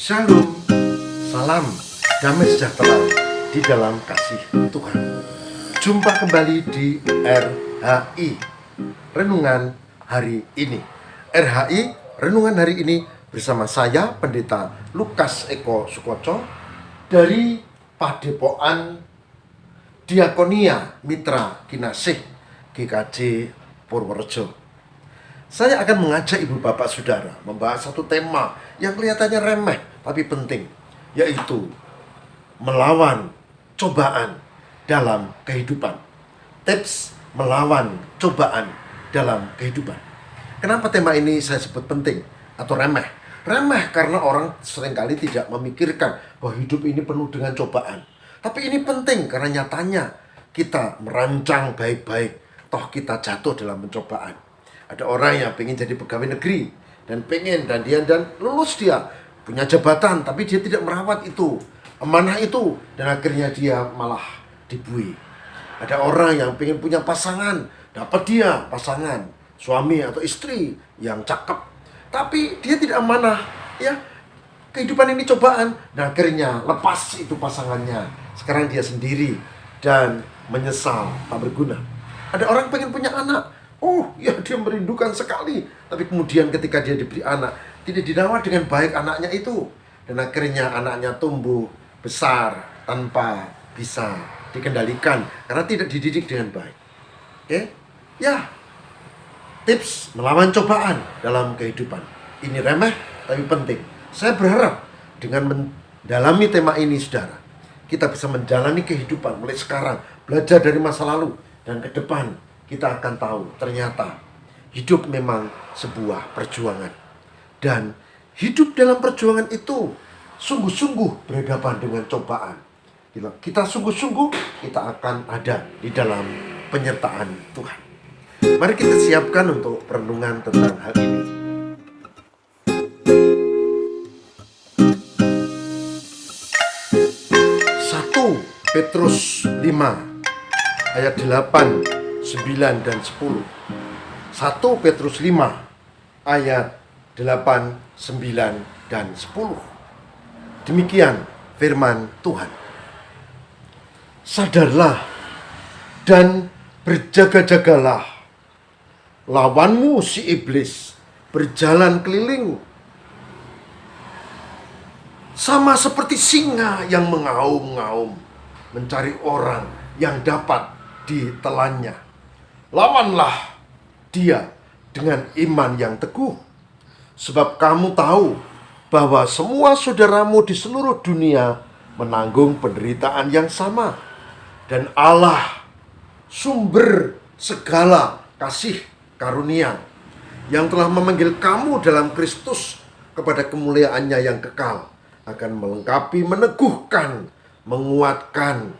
Shalom, salam damai sejahtera di dalam kasih Tuhan. Jumpa kembali di RHI, Renungan Hari Ini. RHI, Renungan Hari Ini bersama saya, Pendeta Lukas Eko Sukoco dari Padepokan Diakonia Mitra Kinasih GKJ Purworejo. Saya akan mengajak ibu bapak saudara membahas satu tema yang kelihatannya remeh tapi penting, yaitu melawan cobaan dalam kehidupan. Tips melawan cobaan dalam kehidupan. Kenapa tema ini saya sebut penting atau remeh? Remeh karena orang seringkali tidak memikirkan bahwa hidup ini penuh dengan cobaan. Tapi ini penting karena nyatanya kita merancang baik-baik, toh kita jatuh dalam pencobaan. Ada orang yang pengen jadi pegawai negeri dan lulus, dia punya jabatan tapi dia tidak merawat itu, amanah itu, dan akhirnya dia malah dibui. Ada orang yang pengen punya pasangan, dapat dia pasangan suami atau istri yang cakep, tapi dia tidak amanah, ya. Kehidupan ini cobaan dan akhirnya lepas itu pasangannya. Sekarang dia sendiri dan menyesal tak berguna. Ada orang pengen punya anak. Oh ya, dia merindukan sekali. Tapi kemudian ketika dia diberi anak, tidak dirawat dengan baik anaknya itu. Dan akhirnya anaknya tumbuh besar tanpa bisa dikendalikan karena tidak dididik dengan baik. Oke? Ya, tips melawan cobaan dalam kehidupan. Ini remeh tapi penting. Saya berharap dengan mendalami tema ini, saudara, kita bisa menjalani kehidupan mulai sekarang, belajar dari masa lalu, dan ke depan kita akan tahu ternyata hidup memang sebuah perjuangan. Dan hidup dalam perjuangan itu sungguh-sungguh berhadapan dengan cobaan. Kita sungguh-sungguh, kita akan ada di dalam penyertaan Tuhan. Mari kita siapkan untuk perenungan tentang hal ini. 1 Petrus 5 ayat 8, 9 dan 10. 1 Petrus 5 ayat 8, 9 dan 10. Demikian firman Tuhan. Sadarlah dan berjaga-jagalah. Lawanmu si iblis berjalan keliling sama seperti singa yang mengaum-ngaum, mencari orang yang dapat ditelannya. Lawanlah dia dengan iman yang teguh, sebab kamu tahu bahwa semua saudaramu di seluruh dunia menanggung penderitaan yang sama. Dan Allah, sumber segala kasih karunia, yang telah memanggil kamu dalam Kristus kepada kemuliaannya yang kekal, akan melengkapi, meneguhkan, menguatkan,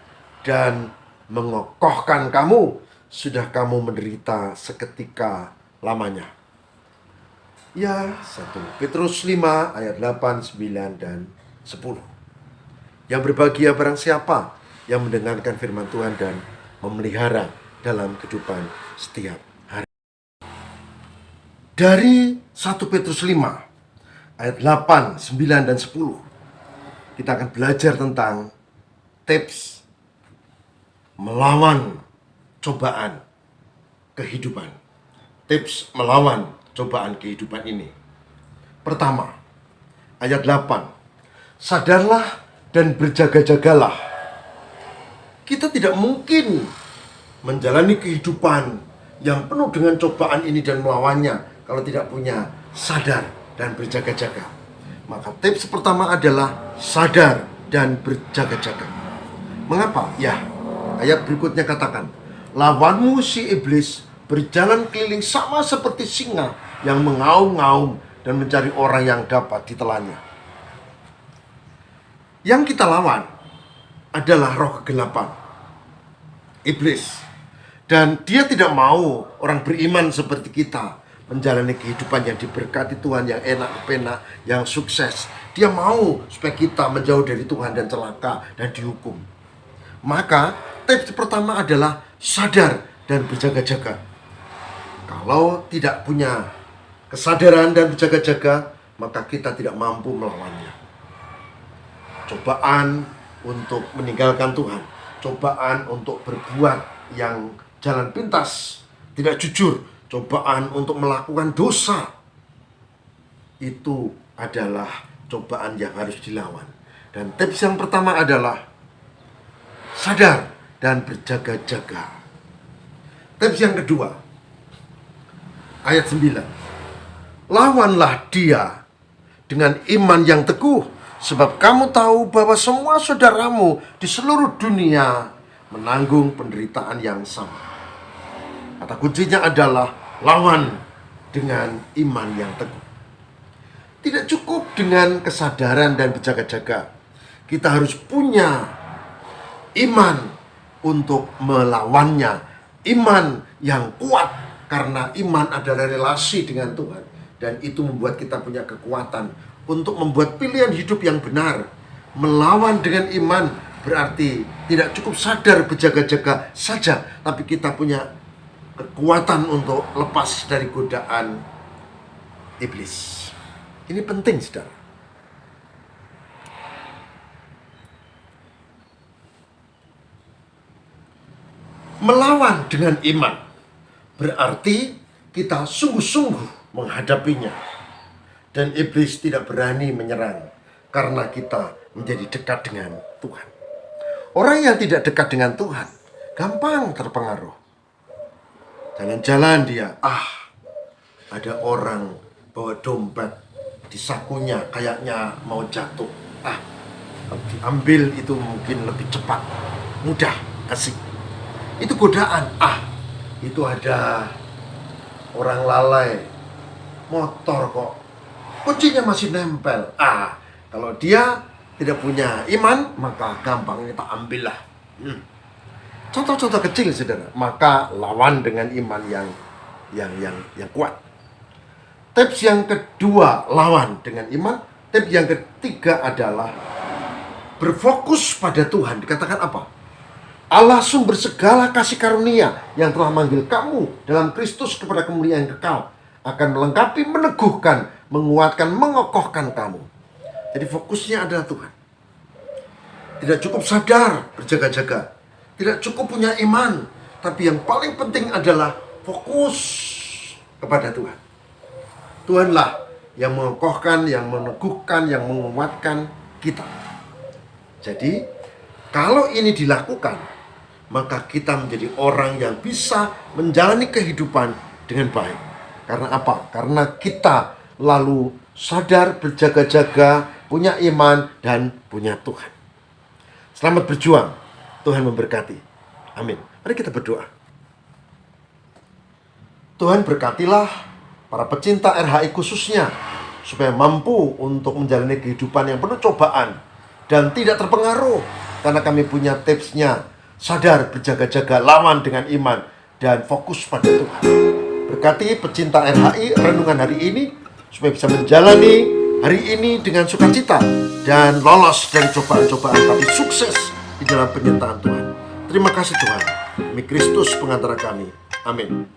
dan mengokohkan kamu sudah kamu menderita seketika lamanya. Ya, 1 Petrus 5 ayat 8, 9, dan 10. Yang berbahagia barang siapa yang mendengarkan firman Tuhan dan memelihara dalam kehidupan setiap hari. Dari 1 Petrus 5 ayat 8, 9, dan 10, kita akan belajar tentang tips melawan cobaan kehidupan. Tips melawan cobaan kehidupan ini. Pertama, ayat 8. Sadarlah dan berjaga-jagalah. Kita tidak mungkin menjalani kehidupan yang penuh dengan cobaan ini dan melawannya kalau tidak punya sadar dan berjaga-jaga. Maka tips pertama adalah sadar dan berjaga-jaga. Mengapa? Ya, ayat berikutnya katakan, lawanmu si iblis berjalan keliling sama seperti singa yang mengaum-ngaum dan mencari orang yang dapat ditelannya. Yang kita lawan adalah roh kegelapan, iblis. Dan dia tidak mau orang beriman seperti kita menjalani kehidupan yang diberkati Tuhan, yang enak, penak, yang sukses. Dia mau supaya kita menjauh dari Tuhan dan celaka dan dihukum. Maka tips pertama adalah sadar dan berjaga-jaga. Kalau tidak punya kesadaran dan berjaga-jaga, maka kita tidak mampu melawannya. cobaan untuk meninggalkan Tuhan, cobaan untuk berbuat yang jalan pintas, tidak jujur, cobaan untuk melakukan dosa. Itu adalah cobaan yang harus dilawan. Dan tips yang pertama adalah sadar dan berjaga-jaga. Tips yang kedua, ayat 9. Lawanlah dia dengan iman yang teguh, sebab kamu tahu bahwa semua saudaramu di seluruh dunia menanggung penderitaan yang sama. Kata kuncinya adalah lawan dengan iman yang teguh. Tidak cukup dengan kesadaran dan berjaga-jaga. Kita harus punya iman untuk melawannya. Iman yang kuat, karena iman adalah relasi dengan Tuhan. Dan itu membuat kita punya kekuatan untuk membuat pilihan hidup yang benar. Melawan dengan iman berarti tidak cukup sadar berjaga-jaga saja, tapi kita punya kekuatan untuk lepas dari godaan iblis. Ini penting, saudara. Melawan dengan iman berarti kita sungguh-sungguh menghadapinya. Dan iblis tidak berani menyerang karena kita menjadi dekat dengan Tuhan. Orang yang tidak dekat dengan Tuhan gampang terpengaruh. Jalan-jalan dia, ada orang bawa dompet di sakunya, kayaknya mau jatuh. Kalau diambil itu mungkin lebih cepat, mudah, asik. Itu godaan. Itu ada orang lalai motor kok, kuncinya masih nempel. Kalau dia tidak punya iman, maka gampang kita ambillah. Contoh-contoh kecil, saudara. Maka lawan dengan iman yang kuat. Tips yang kedua, lawan dengan iman. Tips yang ketiga adalah berfokus pada Tuhan. Dikatakan apa? Allah sumber segala kasih karunia yang telah manggil kamu dalam Kristus kepada kemuliaan kekal, akan melengkapi, meneguhkan, menguatkan, mengokohkan kamu. Jadi fokusnya adalah Tuhan. Tidak cukup sadar berjaga-jaga, tidak cukup punya iman, tapi yang paling penting adalah fokus kepada Tuhan. Tuhanlah yang mengokohkan, yang meneguhkan, yang menguatkan kita. Jadi kalau ini dilakukan, maka kita menjadi orang yang bisa menjalani kehidupan dengan baik. Karena apa? Karena kita lalu sadar, berjaga-jaga, punya iman, dan punya Tuhan. Selamat berjuang. Tuhan memberkati. Amin. Mari kita berdoa. Tuhan, berkatilah para pecinta RHI khususnya, supaya mampu untuk menjalani kehidupan yang penuh cobaan dan tidak terpengaruh, karena kami punya tipsnya. Sadar, berjaga-jaga, lawan dengan iman, dan fokus pada Tuhan. Berkati pecinta RHI renungan hari ini, supaya bisa menjalani hari ini dengan sukacita dan lolos dari cobaan-cobaan, tapi sukses di dalam penyertaan Tuhan. Terima kasih Tuhan. Demi Kristus pengantara kami. Amin.